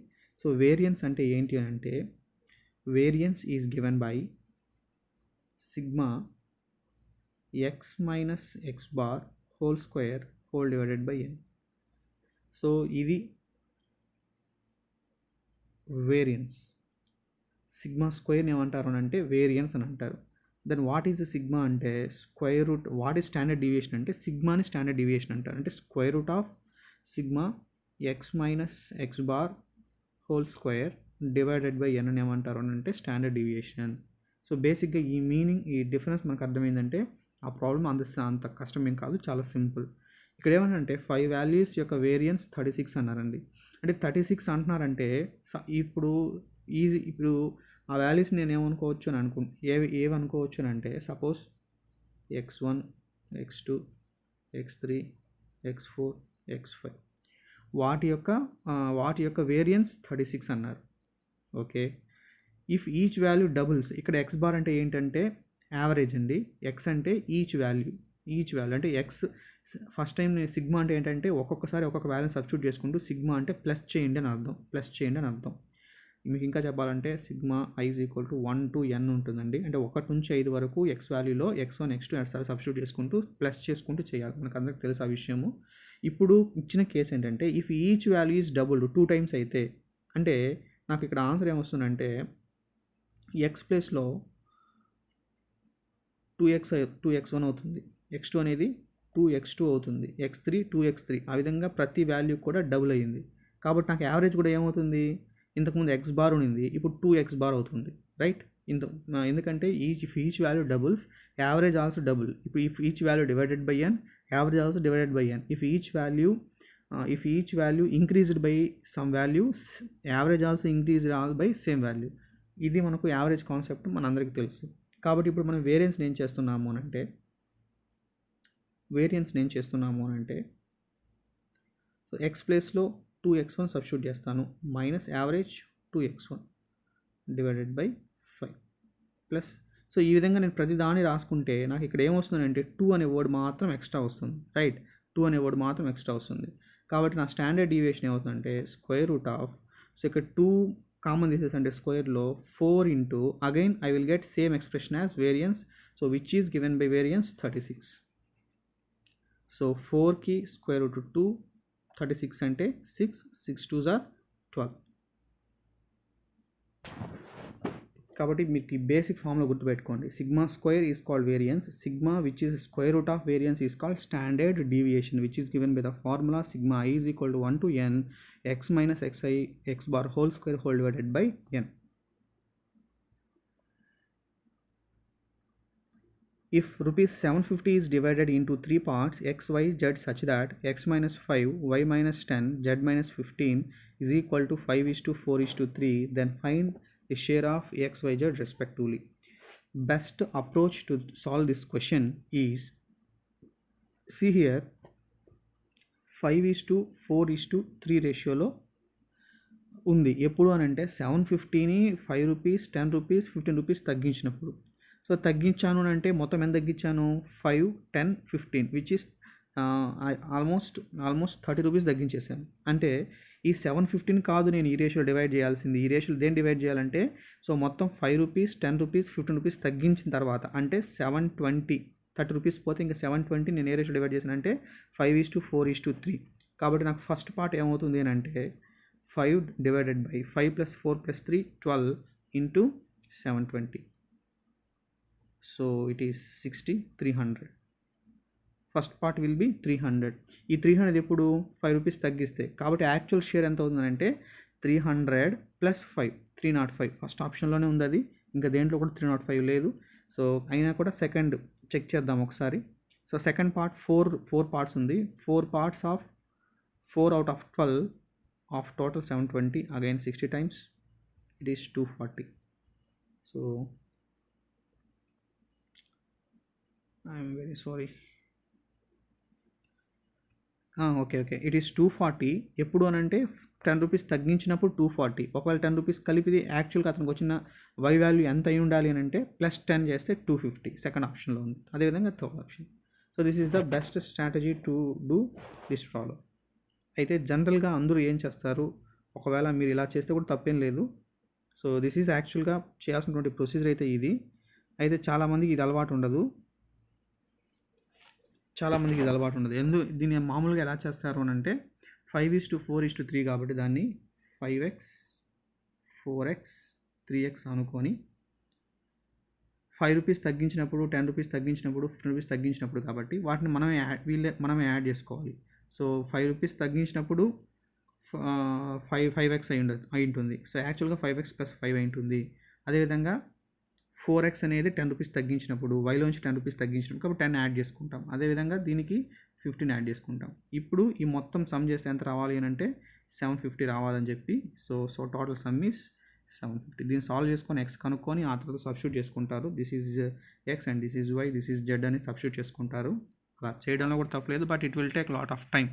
సో వేరియన్స్ అంటే ఏంటి అని అంటే, variance is given by sigma X minus X bar whole square whole divided by N. So ఇది వేరియన్స్. సిగ్మా స్క్వేర్ని ఏమంటారు అని అంటే వేరియన్స్ అని అంటారు. Then what is the sigma అంటే square root. What is standard deviation అంటే సిగ్మాని స్టాండర్డ్ డీవియేషన్ అంటారు. అంటే square root of sigma X minus X bar whole square divided by ఎన్ అని ఏమంటారు అని అంటే స్టాండర్డ్ డీవియేషన్. సో బేసిక్గా ఈ మీనింగ్, ఈ డిఫరెన్స్ మనకు అర్థమైందంటే ఆ ప్రాబ్లం అంత కష్టం ఏం కాదు, చాలా సింపుల్. ఇక్కడ ఏమంటే 5 వాల్యూస్ యొక్క వేరియన్స్ 36 అన్నారండి. అంటే 36 అంటున్నారంటే ఇప్పుడు ఆ వాల్యూస్ నేను ఏమనుకోవచ్చు అని ఏమనుకోవచ్చు అని అంటే, suppose x1, x2, x3, x4, x5 వాటి యొక్క వేరియన్స్ 36 అన్నారు. Okay, if each value doubles, ఇక్కడ ఎక్స్ బార్ అంటే ఏంటంటే యావరేజ్ అండి, ఎక్స్ అంటే ఈచ్ వాల్యూ అంటే ఎక్స్ ఫస్ట్ టైం సిగ్మా అంటే ఏంటంటే ఒక్కొక్కసారి ఒక్కొక్క వాల్యూ సబ్స్టిట్యూట్ చేసుకుంటూ సిగ్మా అంటే ప్లస్ చేయండి అని అర్థం. మీకు ఇంకా చెప్పాలంటే సిగ్మా i = 1 to n ఉంటుందండి. అంటే 1 నుంచి 5 వరకు ఎక్స్ వాల్యూలో x1, x2 సబ్స్టిట్యూట్ చేసుకుంటూ ప్లస్ చేసుకుంటూ చేయాలి. మనకు అందరికి తెలుసు ఆ విషయము. ఇప్పుడు ఇచ్చిన కేసు ఏంటంటే if each value is doubled 2 times అయితే, అంటే నాకు ఇక్కడ ఆన్సర్ ఏమొస్తుందంటే ఎక్స్ ప్లేస్లో 2x1 అవుతుంది, x2 అనేది 2x2 అవుతుంది, x3 2x3, ఆ విధంగా ప్రతి వాల్యూ కూడా డబుల్ అయ్యింది. కాబట్టి నాకు యావరేజ్ కూడా ఏమవుతుంది, ఇంతకుముందు ఎక్స్ బార్ ఉన్నింది, ఇప్పుడు 2x బార్ అవుతుంది, రైట్? ఎందుకంటే each value doubles, average also double. ఇప్పుడు if each value divided by n, average also divided by n. If each value increased by some value, average also increased by same value. ఇది మనకు average concept మనందరికీ తెలుసు. కాబట్టి ఇప్పుడు మనం variance ఏం చేస్తున్నాము అంటే సో ఎక్స్ ప్లేస్లో 2x1 సబ్స్టిట్యూట్ చేస్తాను, minus average 2x1 divided by 5 plus. So ఈ విధంగా నేను ప్రతి దాన్ని రాసుకుంటే నాకు ఇక్కడ ఏమొస్తుందంటే 2 అనే వర్డ్ మాత్రం ఎక్స్ట్రా వస్తుంది, రైట్? 2 అనే వర్డ్ మాత్రం ఎక్స్ట్రా వస్తుంది. కాబట్టి నా స్టాండర్డ్ డీవియేషన్ ఏమవుతుందంటే √, సో ఇక్కడ 2 కామన్ తీసేసంటే స్క్వేర్లో 4 into again I will get same expression as variance, so which is given by variance 36. So 4కి √2, 36 అంటే 6, 6 2s are 12. కాబట్టి మీకు ఈ బేసిక్ ఫామ్లో గుర్తుపెట్టుకోండి, sigma square is called variance, sigma which is √, variance is called standard deviation which is given by the formula sigma i = 1 to n x minus xi x bar whole square whole divided by n. If rupees 750 is divided into 3 parts x, y, z such that x minus 5, y minus 10, z minus 15 is equal to 5:4:3, then find the share of x, y, z respectively. Best approach to solve this question is, see here 5:4:3 రేషియోలో ఉంది. ఎప్పుడు అని అంటే 750ని 5 rupees, 10 rupees, 15 rupees తగ్గించినప్పుడు. So తగ్గించాను అంటే మొత్తం ఎంత తగ్గించాను, 5, 10, 15 విచ్ ఈస్ ఆల్మోస్ట్ 30 రూపీస్ తగ్గించేసాను. అంటే ఈ 750 కాదు నేను ఈ రేషియోలో డివైడ్ చేయాల్సింది. ఈ రేషియోలో దేని డివైడ్ చేయాలంటే సో మొత్తం 5 రూపీస్, 10 రూపీస్, 15 రూపీస్ తగ్గించిన తర్వాత అంటే 720, 30 రూపీస్ పోతే ఇంకా 720 నేను ఏ రేషియో డివైడ్ చేశాను అంటే 5:4:3. కాబట్టి నాకు ఫస్ట్ పార్ట్ ఏమవుతుంది అని అంటే 5 divided by 5 + 4 + 3 12 into 720. So it is 60, 300. First part will be 300. ఈ 300 ఎప్పుడు 5 రూపీస్ తగ్గిస్తే, కాబట్టి యాక్చువల్ షేర్ ఎంత అవుతుందంటే 300 + 5, 305. ఫస్ట్ ఆప్షన్లోనే ఉంది అది, ఇంకా దేంట్లో కూడా 305 లేదు. సో అయినా కూడా సెకండ్ చెక్ చేద్దాం ఒకసారి. సో సెకండ్ పార్ట్ 4 పార్ట్స్ ఉంది, 4 parts of 4 out of 12 of total 720, again 60 times it is 240. So I am very sorry. Okay it is 240. ఎప్పుడు అని అంటే 10 రూపీస్ తగ్గించినప్పుడు 240. ఒకవేళ 10 రూపీస్ కలిపిది యాక్చువల్గా అతనికి వచ్చిన వై వాల్యూ ఎంత అయి ఉండాలి అని అంటే +10 చేస్తే 250 సెకండ్ ఆప్షన్లో ఉంది. అదేవిధంగా third option. So this is the best strategy to do this problem. అయితే జనరల్గా అందరూ ఏం చేస్తారు, ఒకవేళ మీరు ఇలా చేస్తే కూడా తప్పేం లేదు. సో దిస్ ఈజ్ యాక్చువల్గా చేయాల్సినటువంటి ప్రొసీజర్ అయితే ఇది. అయితే చాలామందికి ఇది అలవాటు ఉండదు. దీన్ని మామూలుగా ఎలా చేస్తారు అని అంటే 5:4:3 కాబట్టి దాన్ని 5x, 4x, 3x అనుకొని 5 రూపీస్ తగ్గించినప్పుడు, 10 రూపీస్ తగ్గించినప్పుడు, 15 రూపీస్ తగ్గించినప్పుడు కాబట్టి వాటిని మనమే యాడ్ చేసుకోవాలి. సో 5 రూపీస్ తగ్గించినప్పుడు 5x అయి ఉంటుంది. సో యాక్చువల్గా 5x + 5 అయి ఉంటుంది. అదేవిధంగా 4x అనేది 10 రూపీస్ తగ్గించినప్పుడు, వైలోంచి 10 రూపీస్ తగ్గించినప్పుడు కాబట్టి 10 యాడ్ చేసుకుంటాం. అదేవిధంగా దీనికి 15 యాడ్ చేసుకుంటాం. ఇప్పుడు ఈ మొత్తం సమ్ చేస్తే ఎంత రావాలి అని అంటే 750 రావాలని చెప్పి సో టోటల్ సమ్ ఈస్ 750. దీన్ని సాల్వ్ చేసుకొని ఎక్స్ కనుక్కొని ఆ తర్వాత సబ్స్టిట్యూట్ చేసుకుంటారు. This is X and this is Y, this is Z అని సబ్స్టిట్యూట్ చేసుకుంటారు. అలా చేయడంలో కూడా తప్పలేదు, but it will take lot of time.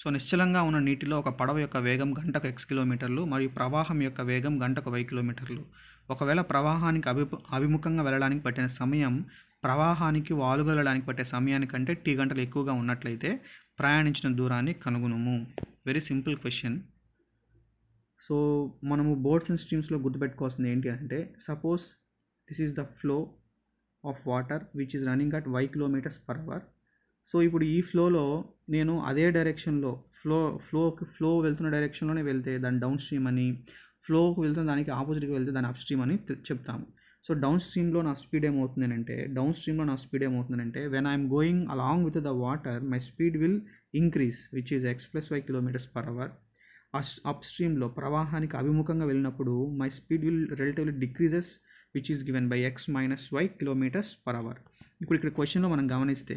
So నిశ్చలంగా ఉన్న నీటిలో ఒక పడవ యొక్క వేగం గంటకు x కిలోమీటర్లు మరియు ప్రవాహం యొక్క వేగం గంటకు y కిలోమీటర్లు. ఒకవేళ ప్రవాహానికి అభిముఖంగా వెళ్ళడానికి పట్టిన సమయం ప్రవాహానికి వాలుగా వెళ్ళడానికి పట్టే సమయానికంటే t గంటలు ఎక్కువగా ఉన్నట్లయితే ప్రయాణించిన దూరాన్ని కనుగొనుము. Very simple question. సో మనము బోర్డ్స్ అండ్ స్ట్రీమ్స్లో గుర్తుపెట్టుకోవాల్సింది ఏంటి అంటే, suppose this is the flow of water which is running at y kilometres per hour. So ఇప్పుడు ఈ ఫ్లోలో నేను అదే డైరెక్షన్లో ఫ్లో వెళ్తున్న డైరెక్షన్లోనే వెళ్తే దాని డౌన్ స్ట్రీమ్ అని, ఫ్లోకి వెళ్తున్న దానికి ఆపోజిట్గా వెళ్తే దాని అప్ స్ట్రీమ్ అని చెప్తాము. సో డౌన్ స్ట్రీమ్లో నా స్పీడ్ ఏమవుతుందంటే when I'm going along with the water my speed will increase which is x + y kilometres per hour. Up స్ట్రీమ్లో ప్రవాహానికి అభిముఖంగా వెళ్ళినప్పుడు my speed will relatively decreases which is given by x - y kilometres per hour. ఇప్పుడు ఇక్కడ క్వశ్చన్లో మనం గమనిస్తే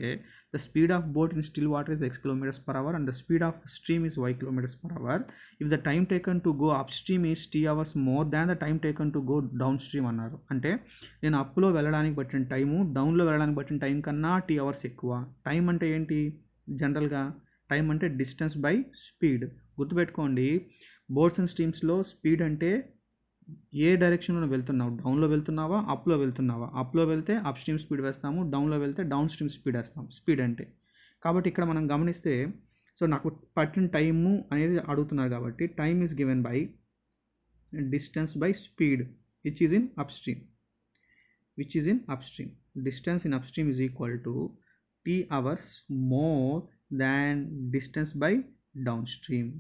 the speed of boat in still water is x kilometres per hour and the speed of stream is y kilometres per hour. If the time taken to go up stream is t hours more than the time taken to go down stream అన్నారు. అంటే నేను అప్లో వెళ్ళడానికి పట్టిన time డౌన్లో వెళ్ళడానికి పట్టిన time కన్నా t hours ఎక్కువ. టైం అంటే ఏంటి? జనరల్గా టైం అంటే డిస్టెన్స్ బై స్పీడ్. గుర్తుపెట్టుకోండి, బోట్స్ అండ్ స్ట్రీమ్స్లో స్పీడ్ అంటే ఏ డైరెక్షన్లో వెళ్తున్నావు, డౌన్లో వెళ్తున్నావా అప్లో వెళ్తున్నావా. అప్లో వెళ్తే అప్ స్ట్రీమ్ స్పీడ్ వేస్తాము, డౌన్లో వెళ్తే డౌన్ స్ట్రీమ్ స్పీడ్ వేస్తాం స్పీడ్ అంటే. కాబట్టి ఇక్కడ మనం గమనిస్తే సో నాకు పట్టిన టైము అనేది అడుగుతున్నారు కాబట్టి time is given by distance by speed which is in up stream. Distance in up stream is equal to t hours more than distance by down stream.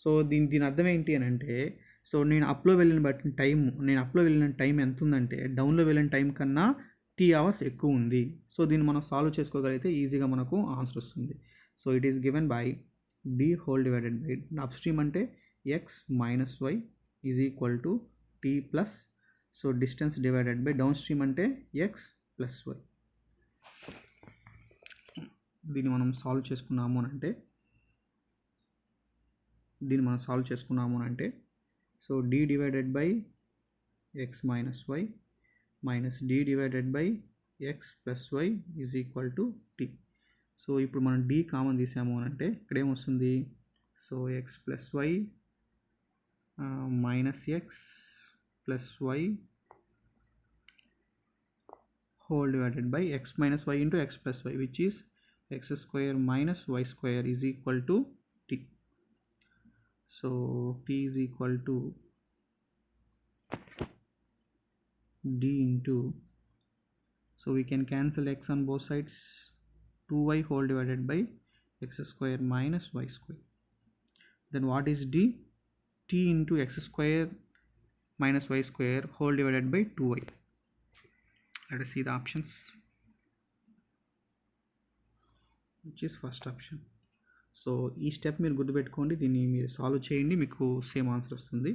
So దీని అర్థం ఏంటి అని అంటే, సో నేను అప్లో వెళ్ళిన టైం ఎంత ఉందంటే డౌన్లో వెళ్ళిన టైం కన్నా t hours ఎక్కువ ఉంది. సో దీన్ని మనం సాల్వ్ చేసుకోగలిగితే ఈజీగా మనకు ఆన్సర్ వస్తుంది. So it is given by d whole divided by up stream అంటే x - y is equal to t plus so distance divided by down stream అంటే x + y. దీన్ని మనం సాల్వ్ చేసుకున్నాము అంటే so d divided by x - y minus d divided by x + y is equal to t. So ఇప్పుడు మనం d common తీసాము అంటే ఇక్కడ ఏమొస్తుంది? So x + y minus x + y whole divided by x - y into x + y which is x² - y² is equal to t. So t is equal to d into, so we can cancel x on both sides, 2y whole divided by x² - y². Then what is d? t into x² - y² whole divided by 2y. Let us see the options, which is first option. So ఈ step మీరు గుర్తుపెట్టుకోండి, దీన్ని మీరు solve చేయండి, మీకు same answer వస్తుంది.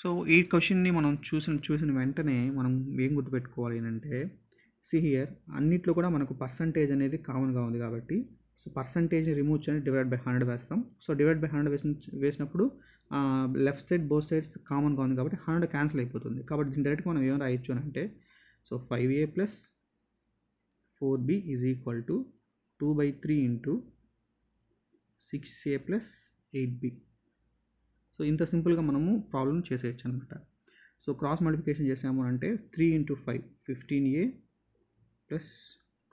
So ఈ క్వశ్చన్ని మనం చూసిన వెంటనే మనం ఏం గుర్తుపెట్టుకోవాలి అంటే, హియర్ అన్నిట్లో కూడా మనకు పర్సంటేజ్ అనేది కామన్గా ఉంది కాబట్టి సో పర్సంటేజ్ని రిమూవ్ చేయండి, డివైడ్ బై 100 వేస్తాం. సో డివైడ్ బై 100 వేసినప్పుడు లెఫ్ట్ సైడ్ బోత్ సైడ్స్ కామన్గా ఉంది కాబట్టి 100 క్యాన్సిల్ అయిపోతుంది. కాబట్టి దీని డైరెక్ట్గా మనం ఏం రాయొచ్చు అని అంటే, so 5a + 4b is equal to 2/3 into 6a + 8b. So ఇంత సింపుల్గా మనము ప్రాబ్లం చేసేయచ్చు అనమాట. సో క్రాస్ మల్టిప్లికేషన్ చేసాము అంటే 3 × 5 15a +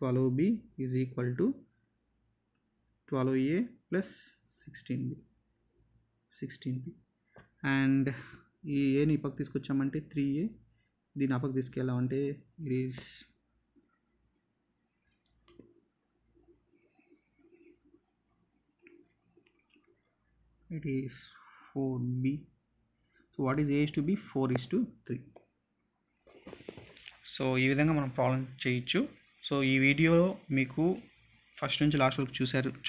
12b is equal to 12a + 16b. And ఈ ఏని పక్క తీసుకొచ్చామంటే 3a, దీన్ని పక్క తీసుకెళ్ళామంటే it is 4b. So what is a is to b? 4 is to 3. So ఈ విధంగా మనం ప్రాబ్లం చేయొచ్చు. సో ఈ వీడియోలో మీకు ఫస్ట్ నుంచి లాస్ట్ వరకు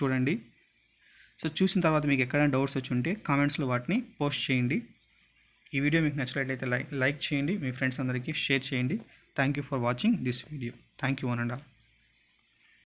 చూడండి. సో చూసిన తర్వాత మీకు ఎక్కడైనా డౌట్స్ వచ్చి ఉంటే కామెంట్స్లో వాటిని పోస్ట్ చేయండి. ఈ వీడియో మీకు నచ్చినట్లయితే లైక్ చేయండి, మీ ఫ్రెండ్స్ అందరికీ షేర్ చేయండి. Thank you for watching this video. Thank you one and all.